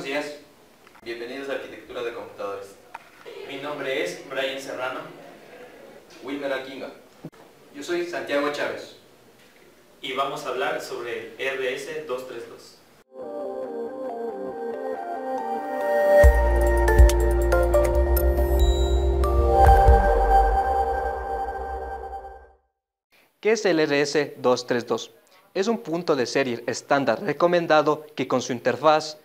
Buenos días, bienvenidos a Arquitectura de Computadores. Mi nombre es Brian Serrano. Wilmer Alquinga. Yo soy Santiago Chávez. Y vamos a hablar sobre el RS232. ¿Qué es el RS232? Es un punto de serie estándar recomendado que con su interfaz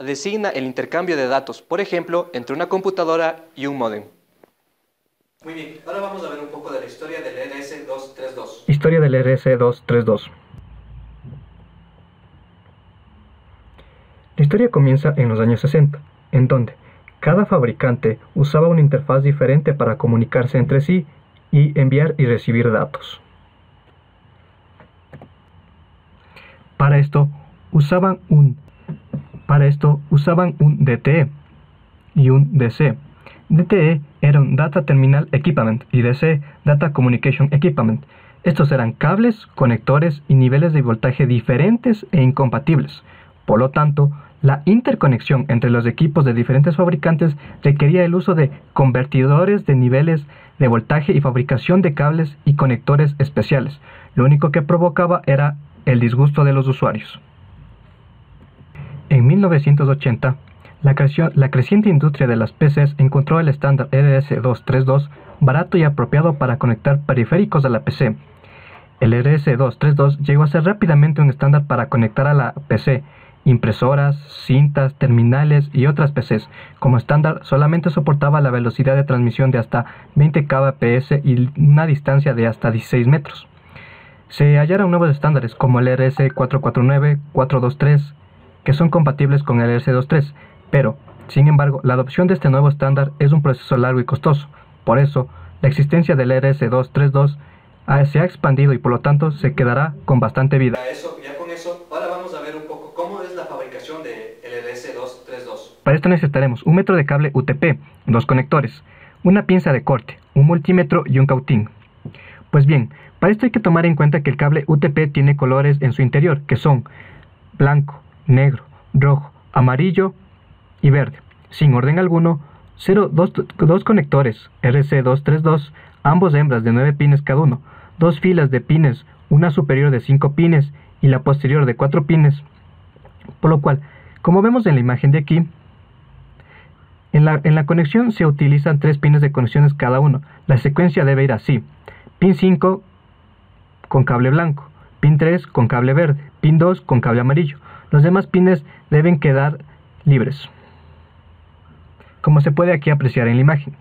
designa el intercambio de datos, por ejemplo, entre una computadora y un módem. Muy bien, ahora vamos a ver un poco de la historia del RS232. Historia del RS232. La historia comienza en los años 60, en donde cada fabricante usaba una interfaz diferente para comunicarse entre sí y enviar y recibir datos. Para esto usaban un DTE y un DC. DTE era un Data Terminal Equipment y DC Data Communication Equipment. Estos eran cables, conectores y niveles de voltaje diferentes e incompatibles. Por lo tanto, la interconexión entre los equipos de diferentes fabricantes requería el uso de convertidores de niveles de voltaje y fabricación de cables y conectores especiales. Lo único que provocaba era el disgusto de los usuarios. En 1980, la creciente industria de las PCs encontró el estándar RS232 barato y apropiado para conectar periféricos a la PC. El RS232 llegó a ser rápidamente un estándar para conectar a la PC impresoras, cintas, terminales y otras PCs. Como estándar solamente soportaba la velocidad de transmisión de hasta 20 kbps y una distancia de hasta 16 metros. Se hallaron nuevos estándares como el RS449, 423, que son compatibles con el RS23, pero, sin embargo, la adopción de este nuevo estándar es un proceso largo y costoso. Por eso, la existencia del RS232 se ha expandido y por lo tanto se quedará con bastante vida. Ya con eso, ahora vamos a ver un poco cómo es la fabricación del RS232. Para esto necesitaremos un metro de cable UTP, dos conectores, una pinza de corte, un multímetro y un cautín. Pues bien, para esto hay que tomar en cuenta que el cable UTP tiene colores en su interior, que son blanco, negro, rojo, amarillo y verde. Sin orden alguno, dos conectores RC232, ambos hembras de 9 pines cada uno, dos filas de pines, una superior de 5 pines y la posterior de 4 pines. Por lo cual, como vemos en la imagen de aquí, en la conexión se utilizan 3 pines de conexiones cada uno. La secuencia debe ir así: pin 5 con cable blanco, pin 3 con cable verde, pin 2 con cable amarillo. Los demás pines deben quedar libres, como se puede aquí apreciar en la imagen.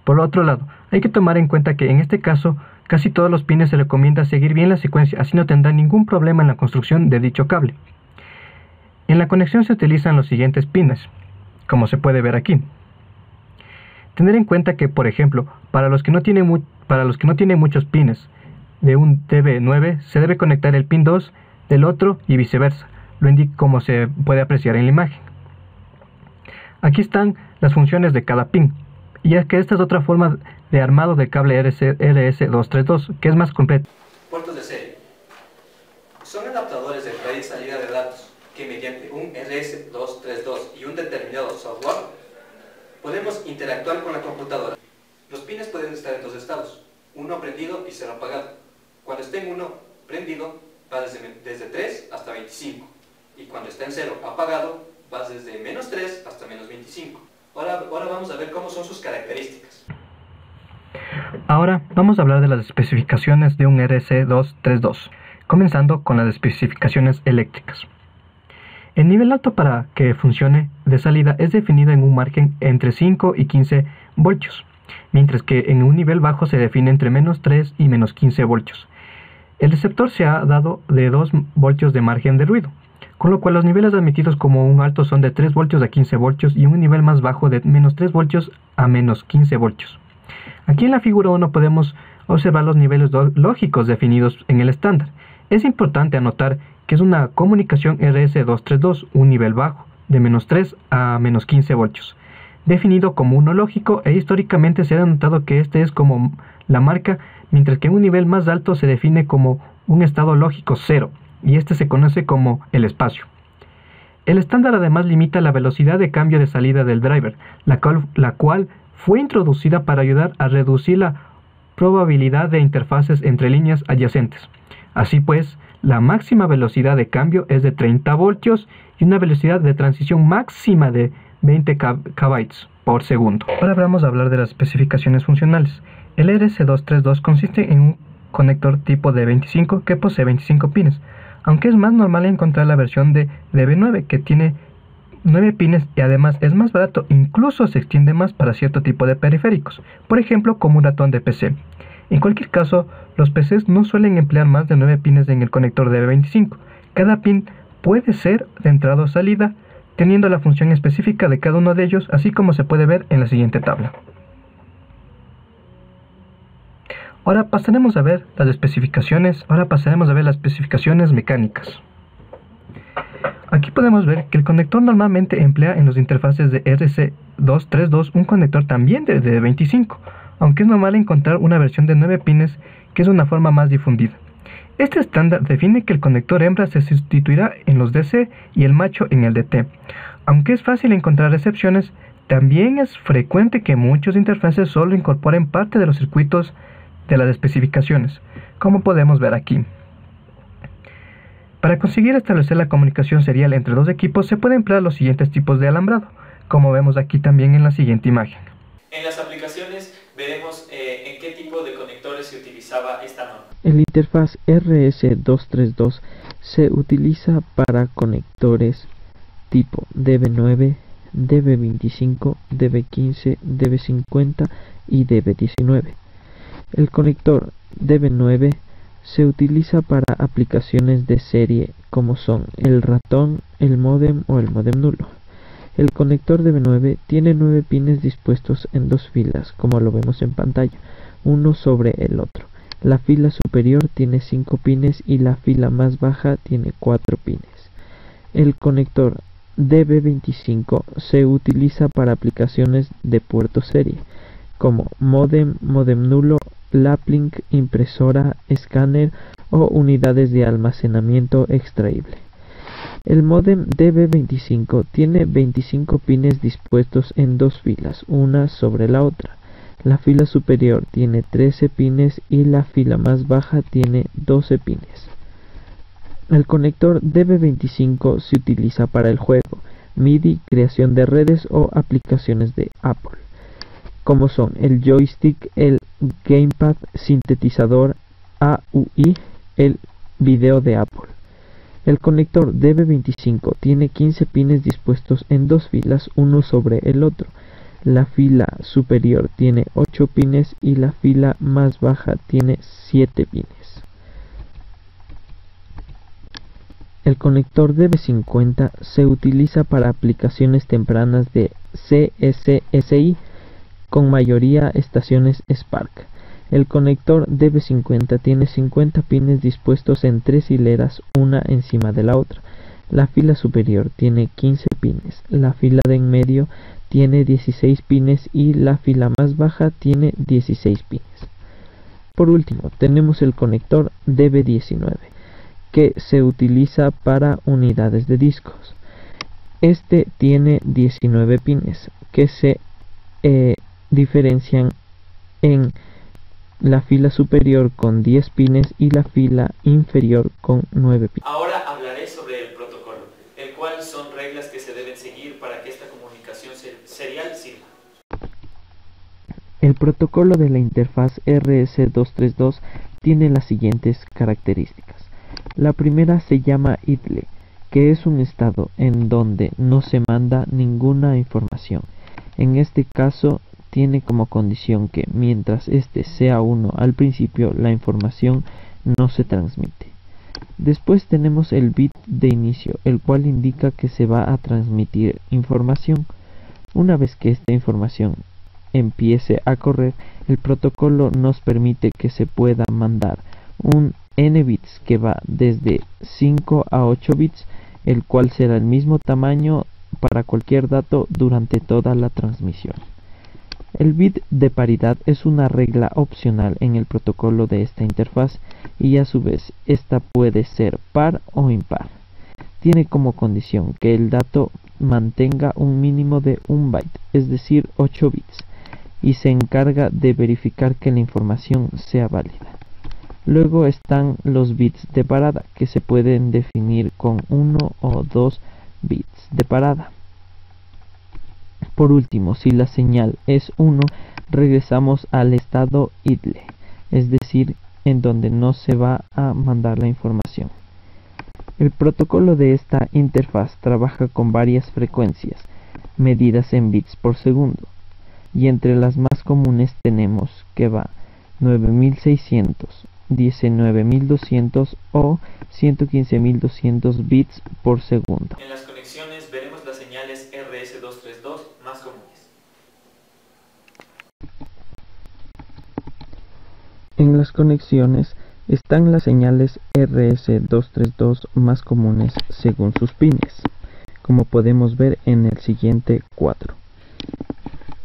Por otro lado, hay que tomar en cuenta que en este caso casi todos los pines se recomienda seguir bien la secuencia, así no tendrán ningún problema en la construcción de dicho cable. En la conexión se utilizan los siguientes pines, como se puede ver aquí. Tener en cuenta que, por ejemplo, para los que no tienen muchos pines de un DB9 se debe conectar el pin 2 del otro y viceversa. Lo indico como se puede apreciar en la imagen. Aquí están las funciones de cada pin, y es que esta es otra forma de armado del cable RS232, que es más completo. Puertos de serie. Son adaptadores de entrada y salida de datos que mediante un RS232 y un determinado software podemos interactuar con la computadora. Los pines pueden estar en dos estados, uno prendido y cero apagado. Cuando esté en uno prendido va desde 3 hasta 25, y cuando está en 0 apagado va desde -3 hasta -25. Ahora vamos a ver cómo son sus características. Ahora vamos a hablar de las especificaciones de un RS232, comenzando con las especificaciones eléctricas. El nivel alto para que funcione de salida es definido en un margen entre 5 y 15 voltios, mientras que en un nivel bajo se define entre -3 y -15 voltios. El receptor se ha dado de 2 voltios de margen de ruido, con lo cual los niveles admitidos como un alto son de 3 voltios a 15 voltios y un nivel más bajo de -3 voltios a -15 voltios. Aquí en la figura 1 podemos observar los niveles lógicos definidos en el estándar. Es importante anotar que es una comunicación RS232, un nivel bajo, de -3 a -15 voltios, definido como uno lógico, e históricamente se ha notado que este es como la marca, mientras que un nivel más alto se define como un estado lógico 0, y este se conoce como el espacio. El estándar además limita la velocidad de cambio de salida del driver, la cual fue introducida para ayudar a reducir la probabilidad de interfaces entre líneas adyacentes. Así pues, la máxima velocidad de cambio es de 30 voltios y una velocidad de transición máxima de 20 kbytes por segundo. Ahora vamos a hablar de las especificaciones funcionales. El RS232 consiste en un conector tipo D25 que posee 25 pines, aunque es más normal encontrar la versión de DB9 que tiene 9 pines y además es más barato, incluso se extiende más para cierto tipo de periféricos, por ejemplo como un ratón de PC. En cualquier caso, los PCs no suelen emplear más de 9 pines en el conector DB25. Cada pin puede ser de entrada o salida, teniendo la función específica de cada uno de ellos, así como se puede ver en la siguiente tabla. Ahora pasaremos a ver las especificaciones mecánicas. Aquí podemos ver que el conector normalmente emplea en los interfaces de RS232 un conector también de D25, aunque es normal encontrar una versión de 9 pines que es una forma más difundida. Este estándar define que el conector hembra se sustituirá en los DC y el macho en el DT. Aunque es fácil encontrar excepciones, también es frecuente que muchos interfaces solo incorporen parte de los circuitos de las especificaciones, como podemos ver aquí. Para conseguir establecer la comunicación serial entre dos equipos se pueden emplear los siguientes tipos de alambrado, como vemos aquí también en la siguiente imagen. En las aplicaciones veremos en qué tipo de conectores se utilizaba esta norma. El interfaz RS232 se utiliza para conectores tipo DB9, DB25, DB15, DB50 y DB19. El conector DB9 se utiliza para aplicaciones de serie como son el ratón, el módem o el módem nulo. El conector DB9 tiene 9 pines dispuestos en dos filas, como lo vemos en pantalla, uno sobre el otro. La fila superior tiene 5 pines y la fila más baja tiene 4 pines. El conector DB25 se utiliza para aplicaciones de puerto serie, como módem, módem nulo, laplink, impresora, escáner o unidades de almacenamiento extraíble. El módem DB25 tiene 25 pines dispuestos en dos filas, una sobre la otra. La fila superior tiene 13 pines y la fila más baja tiene 12 pines. El conector DB25 se utiliza para el juego, MIDI, creación de redes o aplicaciones de Apple, como son el joystick, el gamepad, sintetizador, AUI, el video de Apple. El conector DB25 tiene 15 pines dispuestos en dos filas, uno sobre el otro. La fila superior tiene 8 pines y la fila más baja tiene 7 pines. El conector DB50 se utiliza para aplicaciones tempranas de CSSI, con mayoría estaciones Spark. El conector DB50 tiene 50 pines dispuestos en 3 hileras, una encima de la otra. La fila superior tiene 15 pines, la fila de en medio tiene 16 pines y la fila más baja tiene 16 pines. Por último, tenemos el conector DB19, que se utiliza para unidades de discos. Este tiene 19 pines, que se diferencian en la fila superior con 10 pines y la fila inferior con 9 pines. Ahora hablaré sobre el protocolo, el cual son reglas que se deben seguir para que esta comunicación serial sirva. El protocolo de la interfaz RS232 tiene las siguientes características. La primera se llama idle, que es un estado en donde no se manda ninguna información. En este caso tiene como condición que mientras este sea 1 al principio, la información no se transmite. Después tenemos el bit de inicio, el cual indica que se va a transmitir información. Una vez que esta información empiece a correr, el protocolo nos permite que se pueda mandar un n bits que va desde 5 a 8 bits, el cual será el mismo tamaño para cualquier dato durante toda la transmisión. El bit de paridad es una regla opcional en el protocolo de esta interfaz y a su vez esta puede ser par o impar. tiene como condición que el dato mantenga un mínimo de 1 byte, es decir, 8 bits, y se encarga de verificar que la información sea válida. Luego están los bits de parada, que se pueden definir con 1 o 2 bits de parada. Por último, si la señal es 1, regresamos al estado idle, es decir, en donde no se va a mandar la información. El protocolo de esta interfaz trabaja con varias frecuencias, medidas en bits por segundo, y entre las más comunes tenemos que va 9600, 19200 o 115200 bits por segundo. En las conexiones veremos las señales RS232 más comunes. En las conexiones están las señales RS232 más comunes según sus pines, como podemos ver en el siguiente cuadro.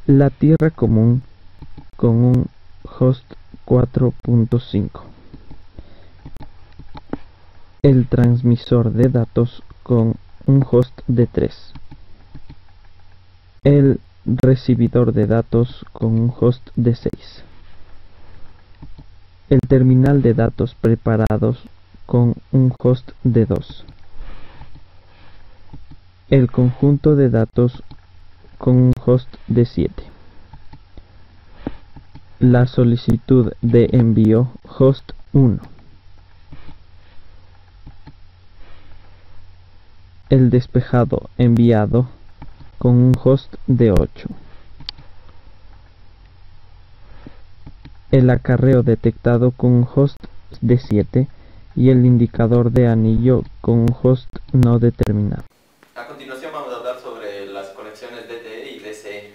La tierra común con un host 4.5. El transmisor de datos con un host de 3. El recibidor de datos con un host de 6. El terminal de datos preparados con un host de 2. El conjunto de datos con un host de 7. La solicitud de envío host 1. El despejado enviado con un host de 8. El acarreo detectado con un host de 7 y el indicador de anillo con un host no determinado. A continuación vamos a hablar sobre las conexiones DTE y DCE.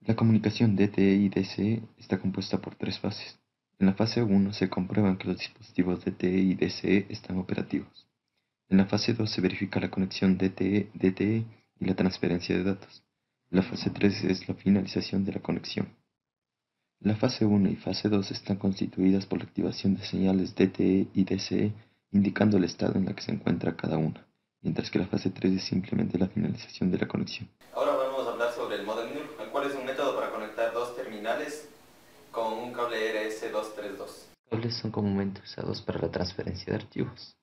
La comunicación DTE y DCE está compuesta por 3 fases. En la fase 1 se comprueban que los dispositivos DTE y DCE están operativos. En la fase 2 se verifica la conexión DTE y la transferencia de datos. La fase 3 es la finalización de la conexión. La fase 1 y fase 2 están constituidas por la activación de señales DTE y DCE indicando el estado en el que se encuentra cada una, mientras que la fase 3 es simplemente la finalización de la conexión. Ahora vamos a hablar sobre el modem NUR, el cual es un método para conectar dos terminales con un cable RS232. Los cables son comúnmente usados para la transferencia de archivos.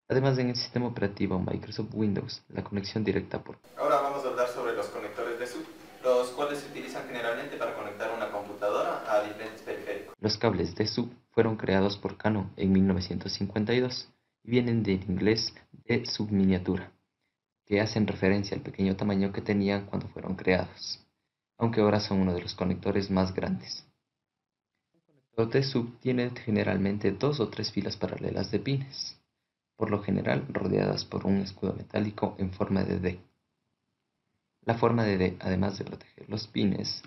Además, en el sistema operativo Microsoft Windows, la conexión directa por... Ahora vamos a hablar sobre los conectores de SUB, los cuales se utilizan generalmente para conectar una computadora a diferentes periféricos. Los cables de SUB fueron creados por Canon en 1952 y vienen del inglés de subminiatura, que hacen referencia al pequeño tamaño que tenían cuando fueron creados, aunque ahora son uno de los conectores más grandes. Un conector de SUB tiene generalmente 2 o 3 filas paralelas de pines, por lo general rodeadas por un escudo metálico en forma de D. La forma de D, además de proteger los pines,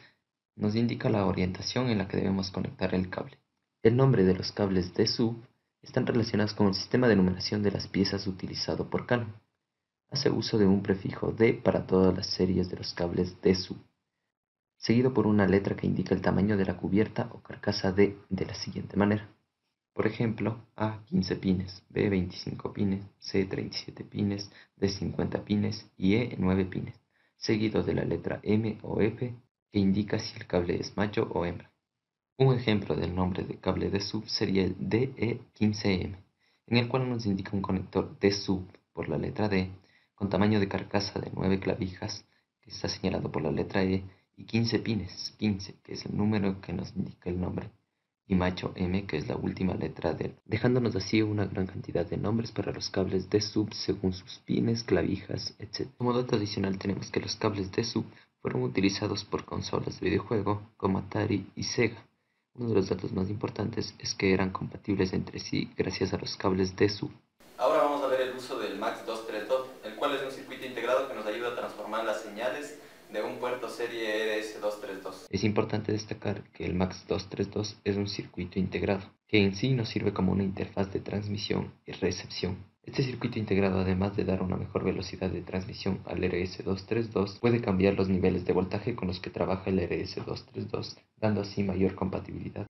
nos indica la orientación en la que debemos conectar el cable. El nombre de los cables de SUB están relacionados con el sistema de numeración de las piezas utilizado por Canon. Hace uso de un prefijo D para todas las series de los cables de SUB, seguido por una letra que indica el tamaño de la cubierta o carcasa de la siguiente manera. Por ejemplo, A 15 pines, B 25 pines, C 37 pines, D 50 pines y E 9 pines, seguido de la letra M o F que indica si el cable es macho o hembra. Un ejemplo del nombre de cable de SUB sería el DE15M, en el cual nos indica un conector de SUB por la letra D, con tamaño de carcasa de 9 clavijas, que está señalado por la letra E, y 15 pines, 15, que es el número que nos indica el nombre, y macho M, que es la última letra de él, dejándonos así una gran cantidad de nombres para los cables de SUB según sus pines, clavijas, etc. Como dato adicional tenemos que los cables de SUB fueron utilizados por consolas de videojuego como Atari y Sega. Uno de los datos más importantes es que eran compatibles entre sí gracias a los cables de SUB. Ahora vamos a ver el uso del MAX232, el cual es un circuito integrado que nos ayuda a transformar las señales de un puerto serie RS232. Es importante destacar que el MAX232 es un circuito integrado, que en sí nos sirve como una interfaz de transmisión y recepción. Este circuito integrado, además de dar una mejor velocidad de transmisión al RS232, puede cambiar los niveles de voltaje con los que trabaja el RS232, dando así mayor compatibilidad